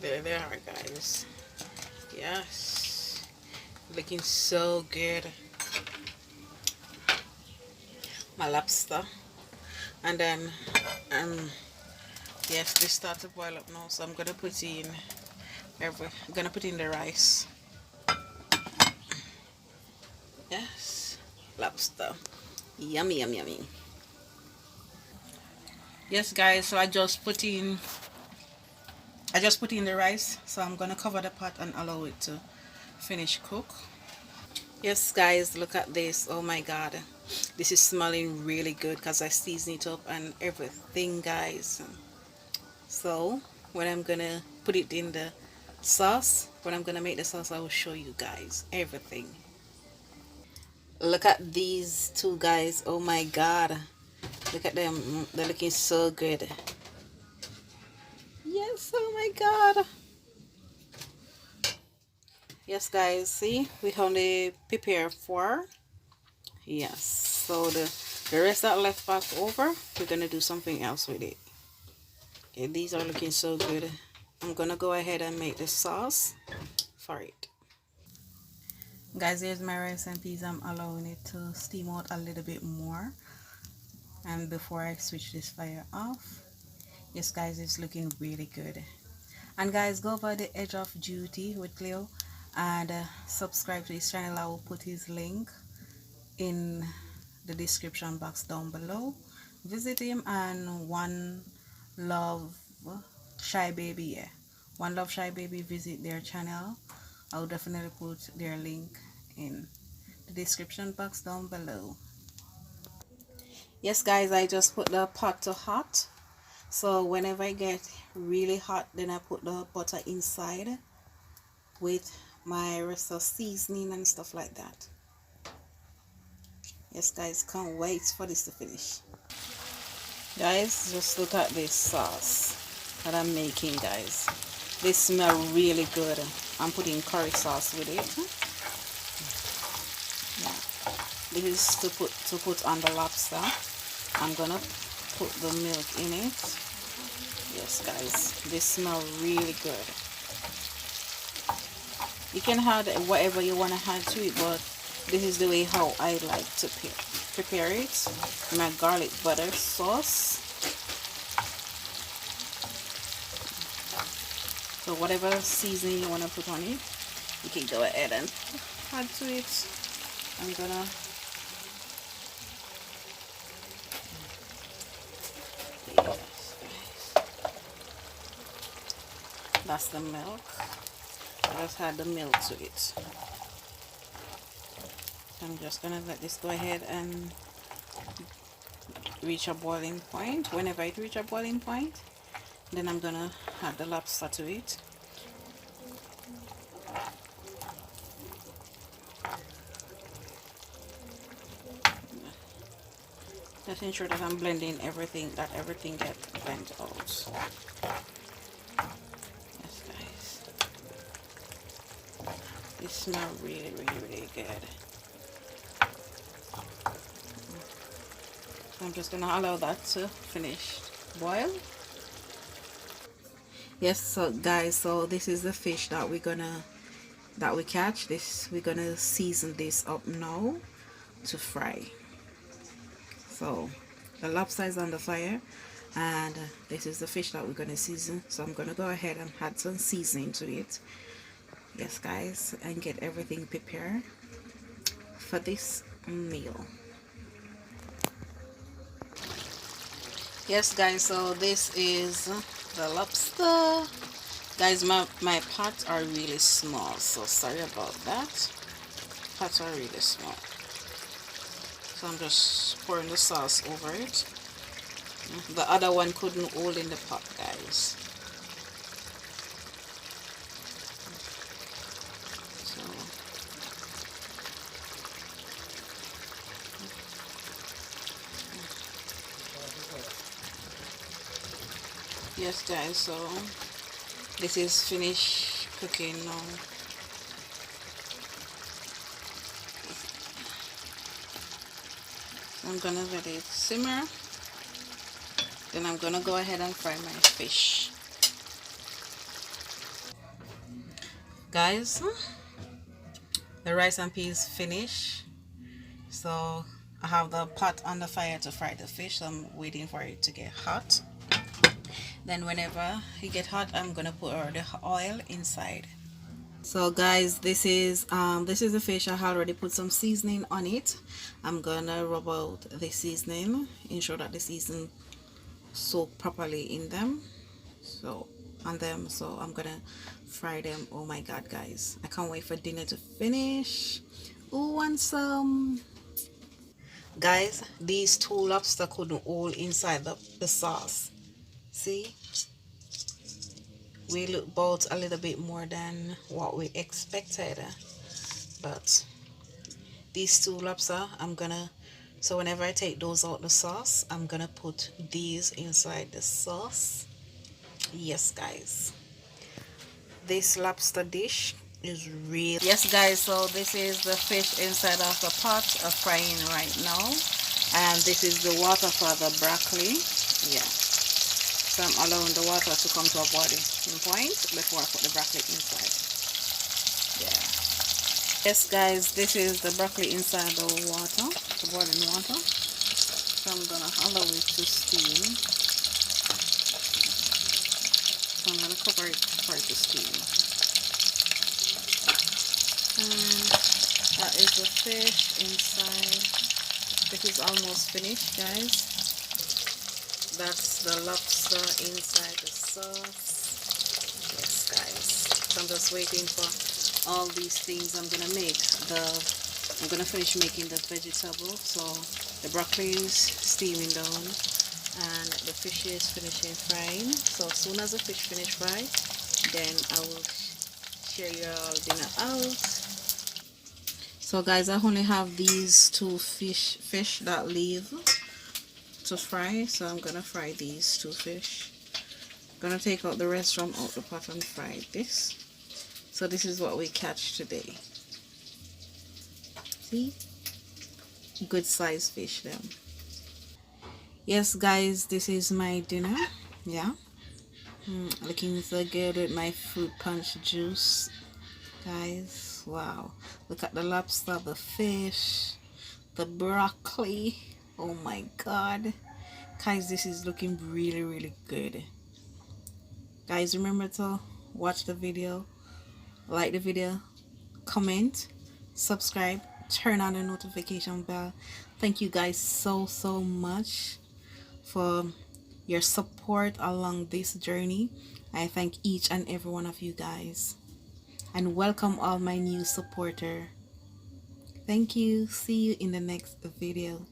There they are, guys. Yes, looking so good. My lobster, and then yes, this starts to boil up now, so I'm gonna put in the rice. Yes, lobster, yummy, yummy, yummy. Yes, guys, so I just put in the rice, so I'm gonna cover the pot and allow it to finish cook. Yes, guys, look at this. Oh my god, this is smelling really good because I seasoned it up and everything, guys. So when I'm gonna put it in the sauce, when I'm gonna make the sauce, I will show you guys everything. Look at these two, guys. Oh my god, look at them. They're looking so good. Yes, oh my god. Yes, guys, see, we only prepare four. Yes, so the rest that left back over, we're gonna do something else with it. Okay, these are looking so good. I'm gonna go ahead and make the sauce for it. Guys, here's my rice and peas. I'm allowing it to steam out a little bit more, and before I switch this fire off. Yes, guys, it's looking really good. And guys, go by the Edge of Duty with Cleo and subscribe to his channel. I will put his link in the description box down below. Visit him. And One Love Shy Baby, yeah, One Love Shy Baby, visit their channel. I'll definitely put their link in the description box down below. Yes, guys, I just put the pot to hot, so whenever it gets really hot, then I put the butter inside with my rest of seasoning and stuff like that. Yes, guys, can't wait for this to finish. Guys, just look at this sauce that I'm making, guys. This smells really good. I'm putting curry sauce with it. Yeah. This is to put on the lobster. I'm gonna put the milk in it. Yes, guys, this smells really good. You can add whatever you want to add to it, but this is the way how I like to prepare it. My garlic butter sauce. So whatever seasoning you want to put on it, you can go ahead and add to it. I'm gonna that's the milk. I just add the milk to it. So I'm just gonna let this go ahead and reach a boiling point. Whenever it reach a boiling point, then I'm gonna add the lobster to it. Just ensure that I'm blending everything, that everything gets blended out. Yes, guys. It smells really, really, really good. So I'm just gonna allow that to finish boil. Yes, so guys, so this is the fish that we catch. We're gonna season this up now to fry. So the lobster is on the fire, and this is the fish that we're gonna season. So I'm gonna go ahead and add some seasoning to it. Yes, guys, and get everything prepared for this meal. Yes, guys, so this is the lobster. Guys, my pots are really small, so sorry about that. Pots are really small. So I'm just pouring the sauce over it. The other one couldn't hold in the pot, guys. So yes, guys, so this is finished cooking now. I'm gonna let it simmer. Then I'm gonna go ahead and fry my fish. Guys, the rice and peas finish, so I have the pot on the fire to fry the fish, so I'm waiting for it to get hot. Then whenever it get hot, I'm gonna put the oil inside. So guys, this is the fish. I already put some seasoning on it. I'm gonna rub out the seasoning, ensure that the seasoning soak properly in them, so so I'm gonna fry them. Oh my god, guys, I can't wait for dinner to finish. Who wants some? Guys, these two lobster couldn't hold inside the sauce. See, we look both a little bit more than what we expected, but these two lobster, I'm gonna, so whenever I take those out the sauce, I'm gonna put these inside the sauce. Yes guys, this lobster dish is real. Yes guys, so this is the fish inside of the pot of frying right now, and this is the water for the broccoli. Yeah, so I'm allowing the water to come to a boiling point before I put the broccoli inside. Yeah. Yes guys, this is the broccoli inside the water, the boiling water. So I'm gonna allow it to steam. So I'm gonna cover it for it to steam. And that is the fish inside. It is almost finished, guys. That's the lobster inside the sauce. Yes guys. So I'm just waiting for all these things. I'm gonna finish making the vegetable. So the broccoli is steaming down and the fish is finishing frying. So as soon as the fish finish fry, then I will share your dinner out. So guys, I only have these two fish that leave to fry, so I'm gonna fry these two fish. I'm gonna take out the rest from out the pot and fry this. So this is what we catch today. See, good size fish them. Yes guys, this is my dinner. Yeah, looking so good with my fruit punch juice, guys. Wow, look at the lobster, the fish, the broccoli. Oh my god, guys, this is looking really good. Guys, remember to watch the video, like the video, comment, subscribe, turn on the notification bell. Thank you guys so much for your support along this journey. I thank each and every one of you guys, and welcome all my new supporter. Thank you. See you in the next video.